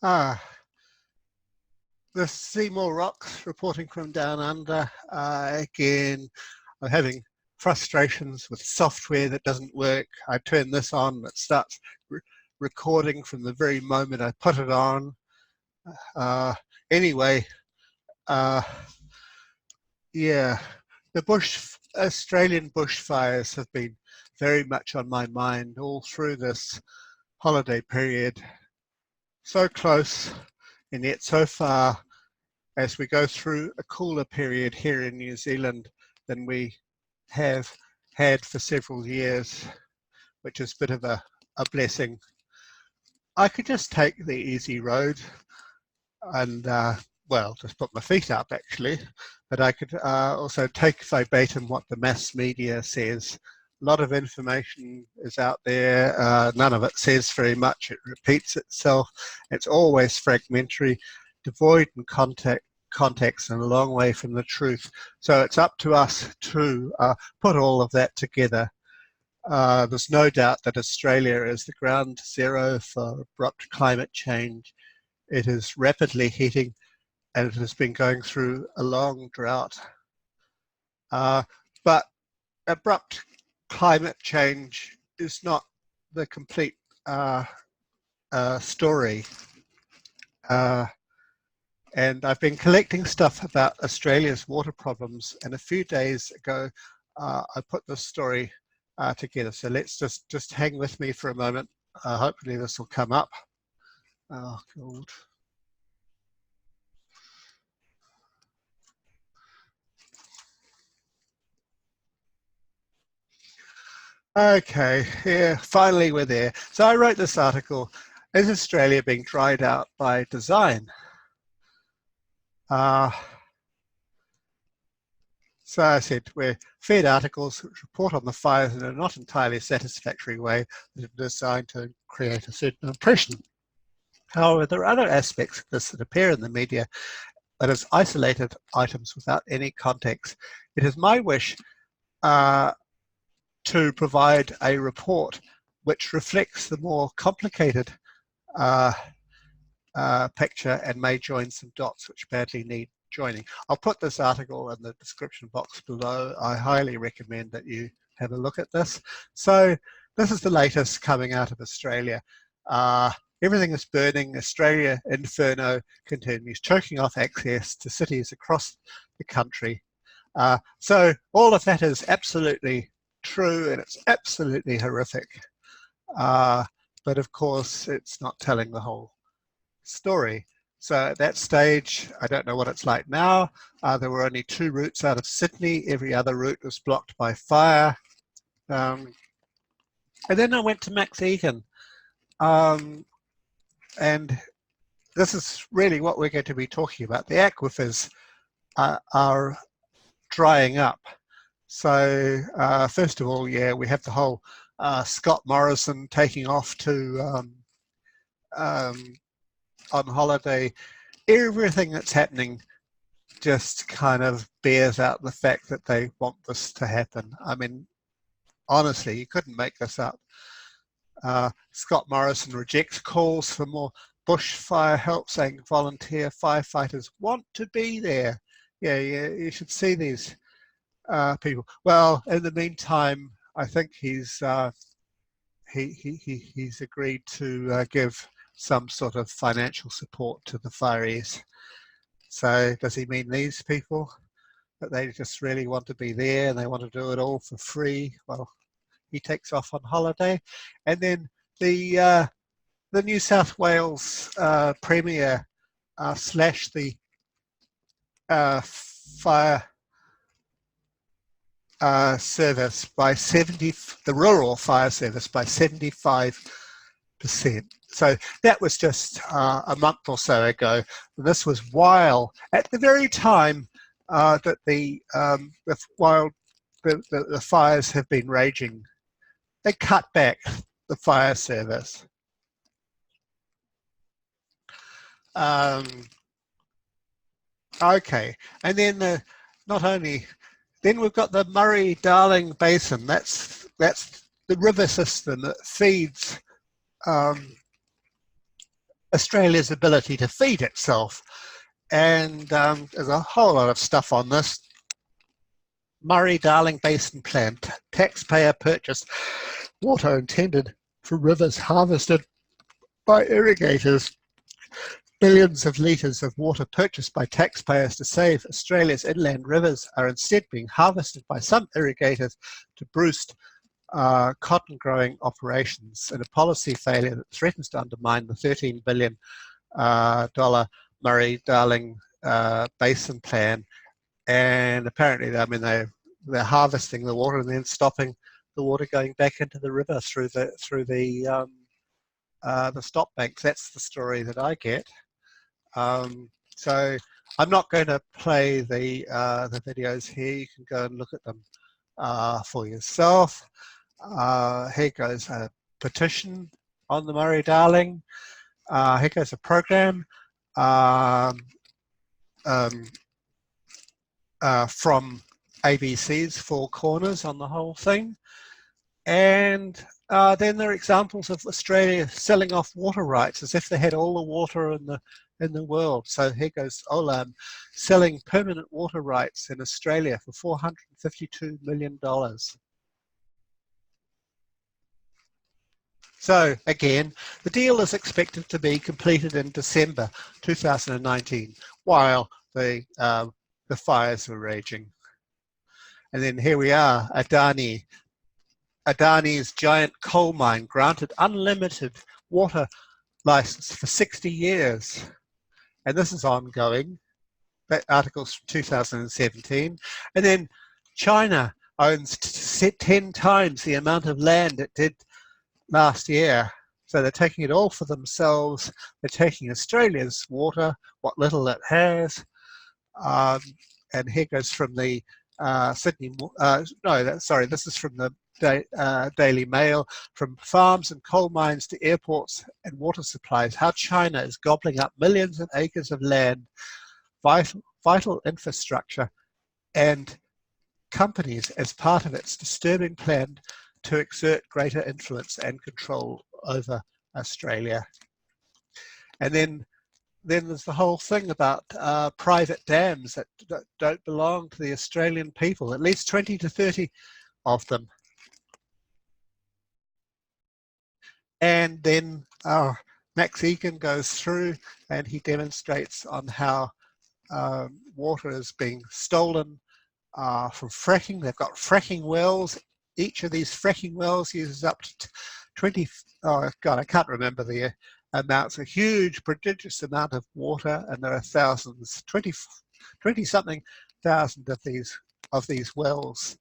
Ah, the Seymour Rocks reporting from down under. Again, I'm having frustrations with software that doesn't work. I turn this on, it starts recording from the very moment I put it on. Anyway, yeah, the Australian bushfires have been very much on my mind all through this holiday period. So close and yet so far as we go through a cooler period here in New Zealand than we have had for several years, which is a bit of a blessing. I could just take the easy road and, well, just put my feet up actually, but I could also take verbatim what the mass media says. A lot of information is out there. None of it says very much. It repeats itself. It's always fragmentary, devoid in context and a long way from the truth. So it's up to us to put all of that together. There's no doubt that Australia is the ground zero for abrupt climate change. It is rapidly heating and it has been going through a long drought. But abrupt climate change is not the complete story. And I've been collecting stuff about Australia's water problems, and a few days ago I put this story together. So let's just hang with me for a moment. Hopefully this will come up. Oh, God. Okay, yeah, finally we're there. So I wrote this article, Is Australia Being Dried Out by Design? So I said, we're fed articles which report on the fires in a not entirely satisfactory way that are designed to create a certain impression. However, there are other aspects of this that appear in the media that as isolated items without any context. It is my wish to provide a report which reflects the more complicated picture and may join some dots which badly need joining. I'll put this article in the description box below. I highly recommend that you have a look at this. So this is the latest coming out of Australia. Everything is burning. Australia Inferno continues, choking off access to cities across the country. So all of that is absolutely true and it's absolutely horrific. But of course, it's not telling the whole story. So at that stage, I don't know what it's like now. There were only 2 routes out of Sydney. Every other route was blocked by fire. And then I went to Max Egan. And this is really what we're going to be talking about. The aquifers are drying up. So first of all, yeah, we have the whole Scott Morrison taking off to on holiday. Everything that's happening just kind of bears out the fact that they want this to happen. I mean, honestly, you couldn't make this up. Scott Morrison rejects calls for more bushfire help, saying volunteer firefighters want to be there. Yeah, you should see these people. Well, in the meantime, I think he's agreed to give some sort of financial support to the fireys. So does he mean these people, that they just really want to be there and they want to do it all for free? Well, he takes off on holiday. And then the New South Wales Premier slashed the fire service by the rural fire service by 75%. So that was just a month or so ago. This was while, at the very time that the fires have been raging, they cut back the fire service. Okay, and then not only, then we've got the Murray-Darling Basin. That's the river system that feeds Australia's ability to feed itself. And there's a whole lot of stuff on this. Murray-Darling Basin Plan, taxpayer purchased water intended for rivers harvested by irrigators. Billions of litres of water purchased by taxpayers to save Australia's inland rivers are instead being harvested by some irrigators to boost cotton growing operations, in a policy failure that threatens to undermine the $13 billion Murray-Darling Basin Plan. And apparently, I mean, they're harvesting the water and then stopping the water going back into the river through the stop banks. That's the story that I get. So I'm not going to play the videos here. You can go and look at them for yourself. Here goes a petition on the Murray-Darling. Here goes a program from ABC's Four Corners on the whole thing. And then there are examples of Australia selling off water rights as if they had all the water in the world. So here goes Olam selling permanent water rights in Australia for $452 million. So again, the deal is expected to be completed in December 2019, while the fires were raging. And then here we are, Adani. Adani's giant coal mine granted unlimited water license for 60 years. And this is ongoing. That article's from 2017. And then China owns 10 times the amount of land it did last year. So they're taking it all for themselves. They're taking Australia's water, what little it has. And here goes from the Sydney, this is from the Daily Mail. From farms and coal mines to airports and water supplies, how China is gobbling up millions of acres of land, vital infrastructure, and companies as part of its disturbing plan to exert greater influence and control over Australia. And then there's the whole thing about private dams that don't belong to the Australian people, at least 20 to 30 of them. And then Max Egan goes through and he demonstrates on how water is being stolen from fracking. They've got fracking wells. Each of these fracking wells uses up to 20, oh God, I can't remember the amounts, a huge, prodigious amount of water, and there are thousands, 20-something thousand of these wells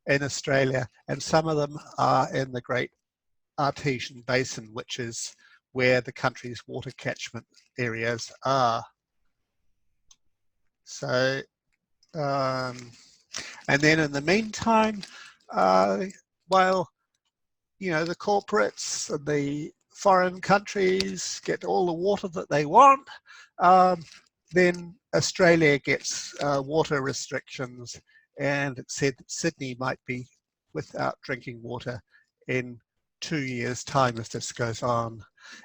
in Australia, and some of them are in the Great Artesian Basin, which is where the country's water catchment areas are. So, and then in the meantime, while the corporates and the foreign countries get all the water that they want, then Australia gets water restrictions, and it said that Sydney might be without drinking water in 2 years' time if this goes on.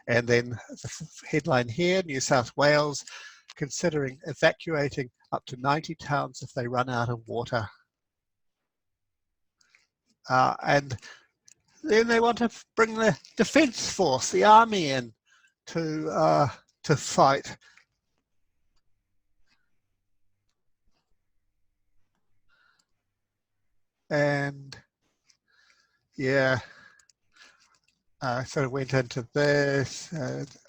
And then the headline here, New South Wales considering evacuating up to 90 towns if they run out of water. And then they want to bring the defence force, the army, in to fight. And yeah, I sort of went into this,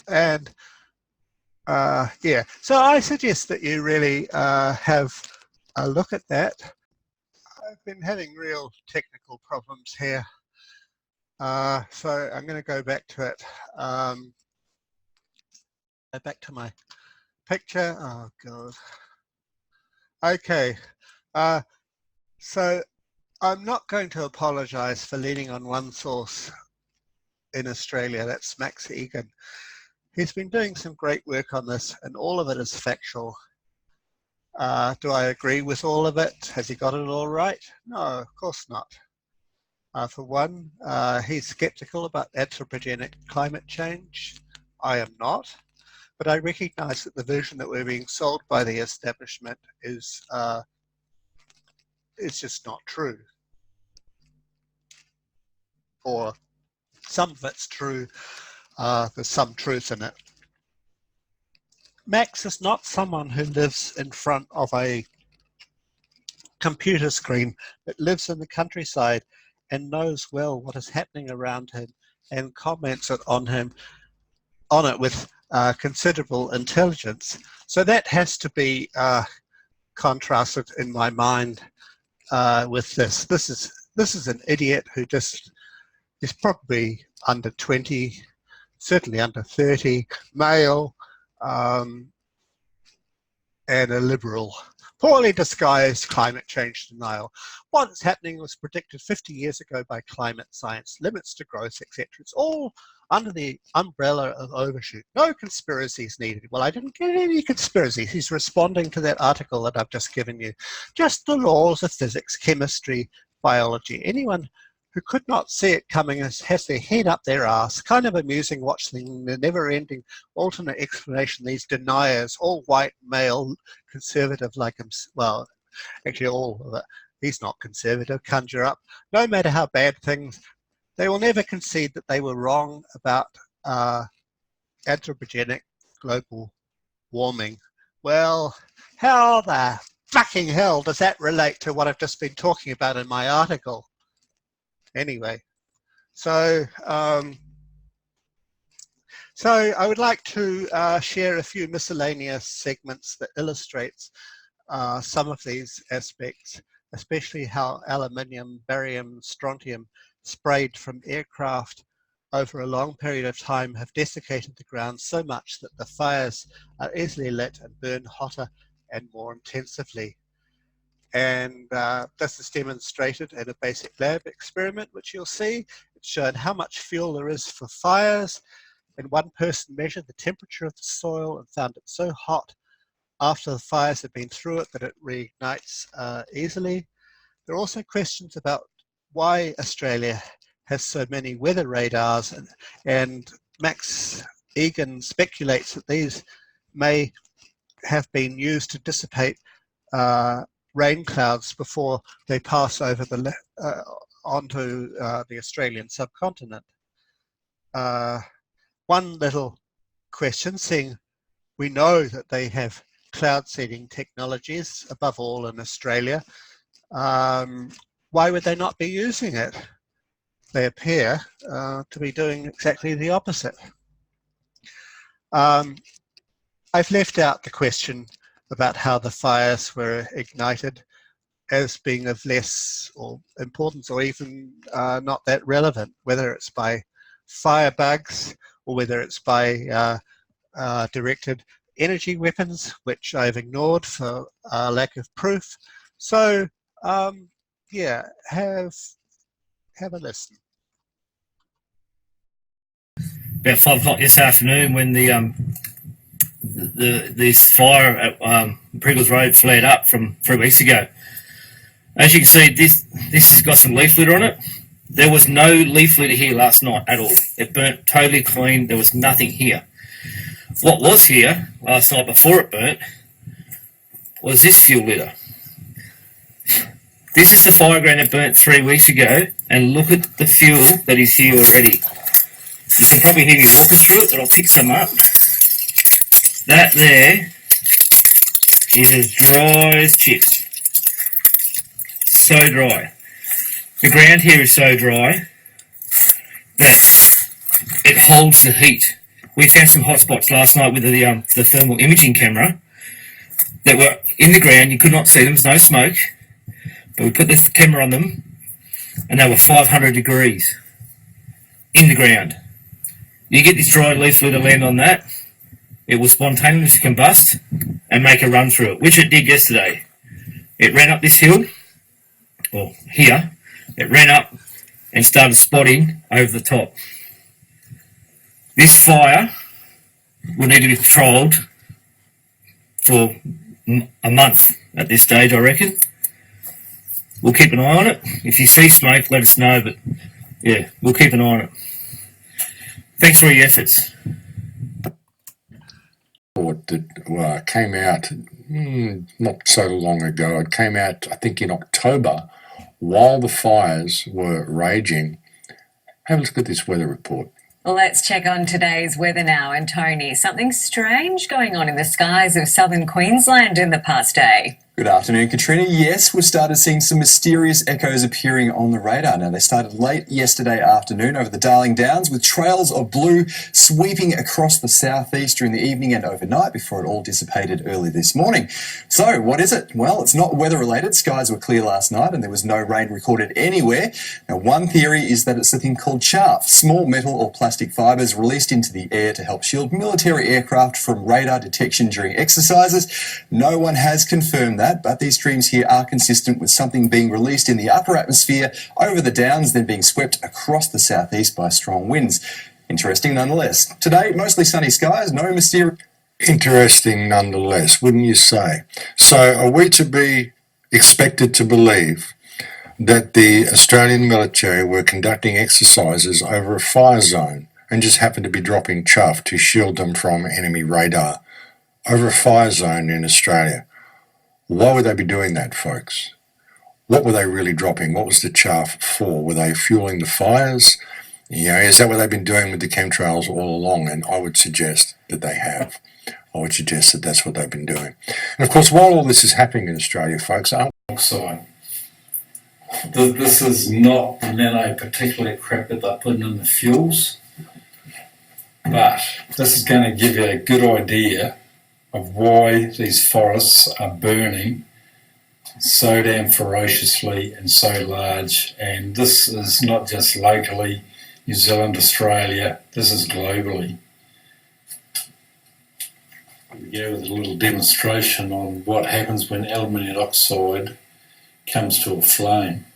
and yeah. So I suggest that you really have a look at that. I've been having real technical problems here. So I'm going to go back to it. Back to my picture. Oh God. Okay. So I'm not going to apologise for leaning on one source in Australia. That's Max Egan. He's been doing some great work on this, and all of it is factual. Do I agree with all of it? Has he got it all right? No, of course not. For one, he's skeptical about anthropogenic climate change. I am not. but I recognise that the version that we're being sold by the establishment is just not true. Or some of it's true, there's some truth in it. Max is not someone who lives in front of a computer screen, but lives in the countryside and knows well what is happening around him and comments on it with considerable intelligence. So that has to be contrasted in my mind with this. This is an idiot who just is probably under 20, certainly under 30, male, and a liberal. Poorly disguised climate change denial. What's happening was predicted 50 years ago by climate science, limits to growth, etc. It's all under the umbrella of overshoot. No conspiracies needed. Well, I didn't get any conspiracies. He's responding to that article that I've just given you. Just the laws of physics, chemistry, biology. Anyone who could not see it coming has their head up their ass. Kind of amusing watching the never-ending alternate explanation. These deniers, all white, male, conservative like him. Well, actually all of it. He's not conservative, conjure up. No matter how bad things, they will never concede that they were wrong about anthropogenic global warming. Well, how the fucking hell does that relate to what I've just been talking about in my article? Anyway, so I would like to share a few miscellaneous segments that illustrates some of these aspects, especially how aluminium, barium, strontium sprayed from aircraft over a long period of time have desiccated the ground so much that the fires are easily lit and burn hotter and more intensively. And this is demonstrated in a basic lab experiment, which you'll see. It's shown how much fuel there is for fires, and one person measured the temperature of the soil and found it so hot after the fires had been through it that it reignites easily. There are also questions about why Australia has so many weather radars, and Max Egan speculates that these may have been used to dissipate rain clouds before they pass over the onto the Australian subcontinent. One little question, seeing we know that they have cloud seeding technologies, above all in Australia, why would they not be using it? They appear to be doing exactly the opposite. I've left out the question about how the fires were ignited as being of less or importance, or even not that relevant, whether it's by firebugs or whether it's by directed energy weapons, which I've ignored for lack of proof. So yeah, have a listen. About 5 o'clock this afternoon, when this fire at Pringles Road flared up from 3 weeks ago. As you can see, this has got some leaf litter on it. There was no leaf litter here last night at all. It burnt totally clean. There was nothing here. What was here last night before it burnt was this fuel litter. This is the fire ground that burnt 3 weeks ago, and look at the fuel that is here already. You can probably hear me walking through it, but I'll pick some up. That there is as dry as chips. So dry. The ground here is so dry that it holds the heat. We found some hot spots last night with the thermal imaging camera that were in the ground. You could not see them. There's no smoke. But we put the camera on them, and they were 500 degrees in the ground. You get this dry leaf litter land on that, it will spontaneously combust and make a run through it, which it did yesterday. It ran up this hill, or here, it ran up and started spotting over the top. This fire will need to be controlled for a month at this stage, I reckon. We'll keep an eye on it. If you see smoke, let us know, but yeah, we'll keep an eye on it. Thanks for your efforts. that came out not so long ago. It came out, I think, in October, while the fires were raging. Have a look at this weather report. Well, let's check on today's weather now. And Tony, something strange going on in the skies of southern Queensland in the past day. Good afternoon, Katrina. Yes, we've started seeing some mysterious echoes appearing on the radar. Now, they started late yesterday afternoon over the Darling Downs with trails of blue sweeping across the southeast during the evening and overnight before it all dissipated early this morning. So, what is it? Well, it's not weather-related. Skies were clear last night and there was no rain recorded anywhere. Now, one theory is that it's a thing called chaff, small metal or plastic fibres released into the air to help shield military aircraft from radar detection during exercises. No one has confirmed that, but these streams here are consistent with something being released in the upper atmosphere over the downs, then being swept across the southeast by strong winds. Interesting nonetheless. Today, mostly sunny skies, no mysterious... Interesting nonetheless, wouldn't you say? So are we to be expected to believe that the Australian military were conducting exercises over a fire zone and just happened to be dropping chaff to shield them from enemy radar over a fire zone in Australia? Why would they be doing that, folks? What were they really dropping? What was the chaff for? Were they fueling the fires? You know, is that what they've been doing with the chemtrails all along? And I would suggest that they have. I would suggest that that's what they've been doing. And of course, while all this is happening in Australia, folks, Oxide. This is not the nano particulate crap that they're putting in the fuels, but this is going to give you a good idea of why these forests are burning so damn ferociously and so large. And this is not just locally, New Zealand, Australia, this is globally. We go with a little demonstration on what happens when aluminium oxide comes to a flame.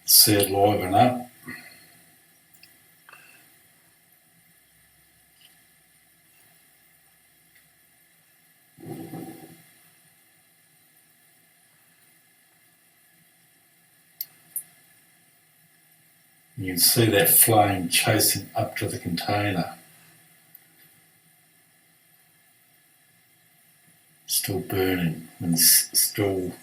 See it liven up. You can see that flame chasing up to the container. Still burning and still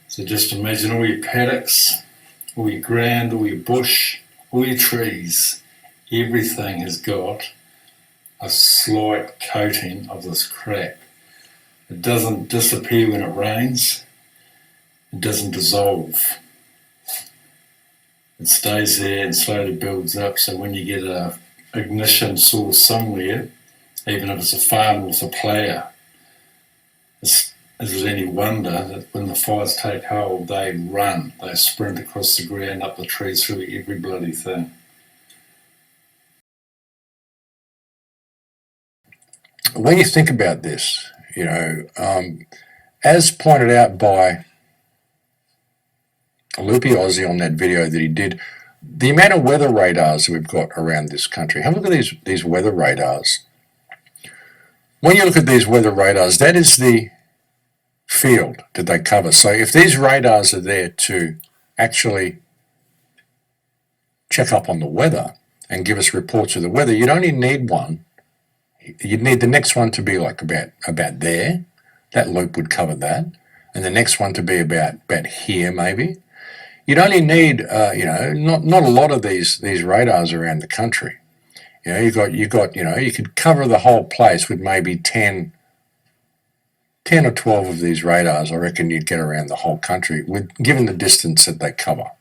so just imagine all your paddocks, all your ground, all your bush, all your trees, everything has got a slight coating of this crap. It doesn't disappear when it rains, it doesn't dissolve. It stays there and slowly builds up, so when you get a ignition source somewhere, even if it's a farm with a plough, is it any wonder that when the fires take hold, they run, they sprint across the ground, up the trees, through every bloody thing. When you think about this, you know, as pointed out by Loopy Aussie on that video that he did, the amount of weather radars we've got around this country. Have a look at these weather radars. When you look at these weather radars, that is the field that they cover. So if these radars are there to actually check up on the weather and give us reports of the weather, you'd only need one. You'd need the next one to be like about there. That loop would cover that. And the next one to be about here maybe. You'd only need, you know, not a lot of these radars around the country. You know, you know, you could cover the whole place with maybe 10 or 12 of these radars. I reckon you'd get around the whole country, given the distance that they cover.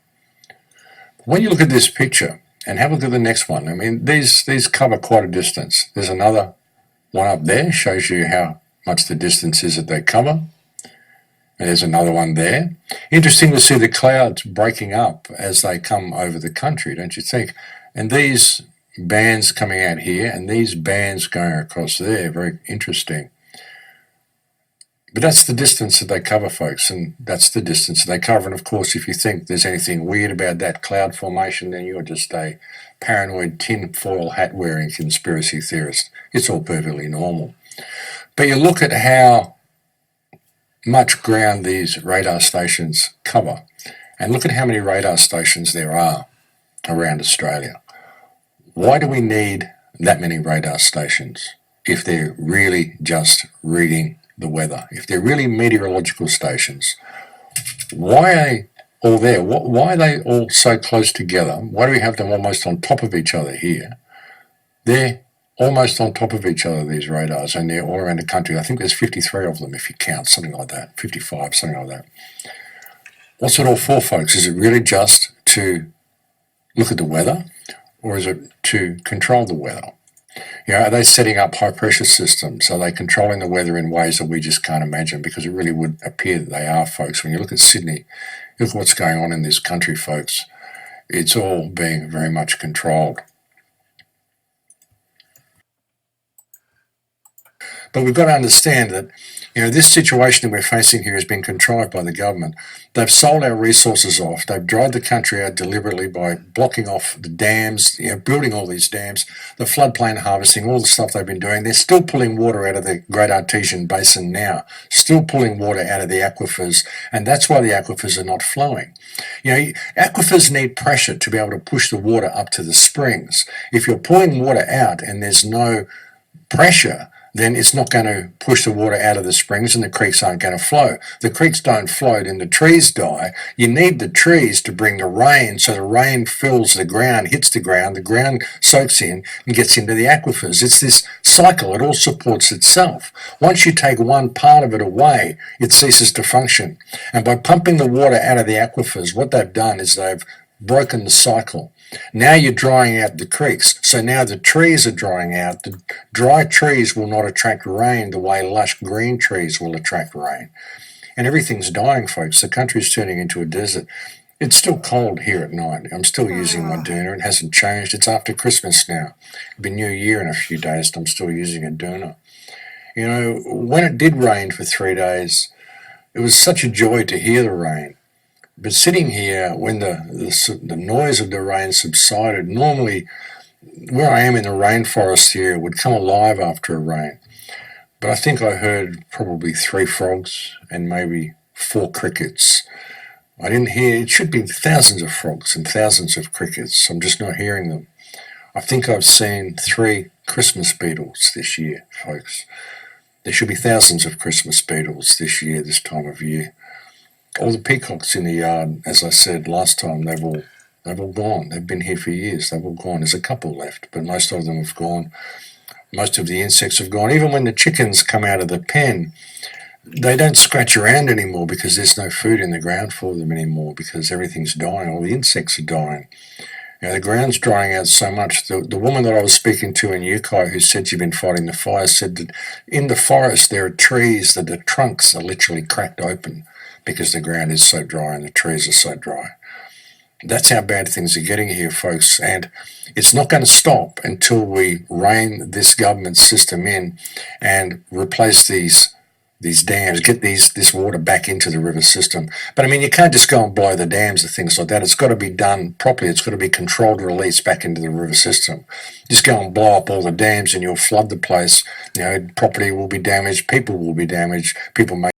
When you look at this picture, and have a look at the next one, I mean, these cover quite a distance. There's another one up there, shows you how much the distance is that they cover. And there's another one there. Interesting to see the clouds breaking up as they come over the country, don't you think? And these bands coming out here and these bands going across there, very interesting. But that's the distance that they cover, folks, and that's the distance that they cover. And of course, if you think there's anything weird about that cloud formation, then you're just a paranoid tinfoil hat-wearing conspiracy theorist. It's all perfectly normal. But you look at how much ground these radar stations cover, and look at how many radar stations there are around Australia. Why do we need that many radar stations if they're really just reading the weather? If they're really meteorological stations, why are they all there? Why are they all so close together? Why do we have them almost on top of each other here? They're almost on top of each other, these radars, and they're all around the country. I think there's 53 of them if you count, something like that, 55, something like that. What's it all for, folks? Is it really just to look at the weather, or is it to control the weather? You know, are they setting up high-pressure systems? Are they controlling the weather in ways that we just can't imagine? Because it really would appear that they are, folks. When you look at Sydney, look at what's going on in this country, folks. It's all being very much controlled. But we've got to understand that, you know, this situation that we're facing here has been contrived by the government. They've sold our resources off. They've dried the country out deliberately by blocking off the dams, you know, building all these dams, the floodplain harvesting, all the stuff they've been doing. They're still pulling water out of the Great Artesian Basin now, still pulling water out of the aquifers, and that's why the aquifers are not flowing. You know, aquifers need pressure to be able to push the water up to the springs. If you're pulling water out and there's no pressure, then it's not going to push the water out of the springs and the creeks aren't going to flow. The creeks don't flow, then the trees die. You need the trees to bring the rain, so the rain fills the ground, hits the ground soaks in and gets into the aquifers. It's this cycle. It all supports itself. Once you take one part of it away, it ceases to function. And by pumping the water out of the aquifers, what they've done is they've broken the cycle. Now you're drying out the creeks, so now the trees are drying out. The dry trees will not attract rain the way lush green trees will attract rain. And everything's dying, folks. The country's turning into a desert. It's still cold here at night. I'm still using my doona. It hasn't changed. It's after Christmas now. It'll be New Year in a few days, and I'm still using a doona. You know, when it did rain for 3 days, it was such a joy to hear the rain. But sitting here, when the noise of the rain subsided, normally where I am in the rainforest here would come alive after a rain. But I think I heard probably 3 frogs and maybe 4 crickets. I didn't hear, it should be thousands of frogs and thousands of crickets. I'm just not hearing them. I think I've seen 3 Christmas beetles this year, folks. There should be thousands of Christmas beetles this year, this time of year. All the peacocks in the yard, as I said last time, they've all gone. They've been here for years. They've all gone. There's a couple left, but most of them have gone. Most of the insects have gone. Even when the chickens come out of the pen, they don't scratch around anymore because there's no food in the ground for them anymore because everything's dying. All the insects are dying. You know, the ground's drying out so much. The woman that I was speaking to in Yukai who said she'd been fighting the fire said that in the forest there are trees that the trunks are literally cracked open because the ground is so dry and the trees are so dry. That's how bad things are getting here, folks, and it's not going to stop until we rein this government system in and replace these dams, get this water back into the river system. But I mean, you can't just go and blow the dams and things like that. It's got to be done properly. It's got to be controlled release back into the river system. Just go and blow up all the dams and you'll flood the place. You know, property will be damaged, people will be damaged, people may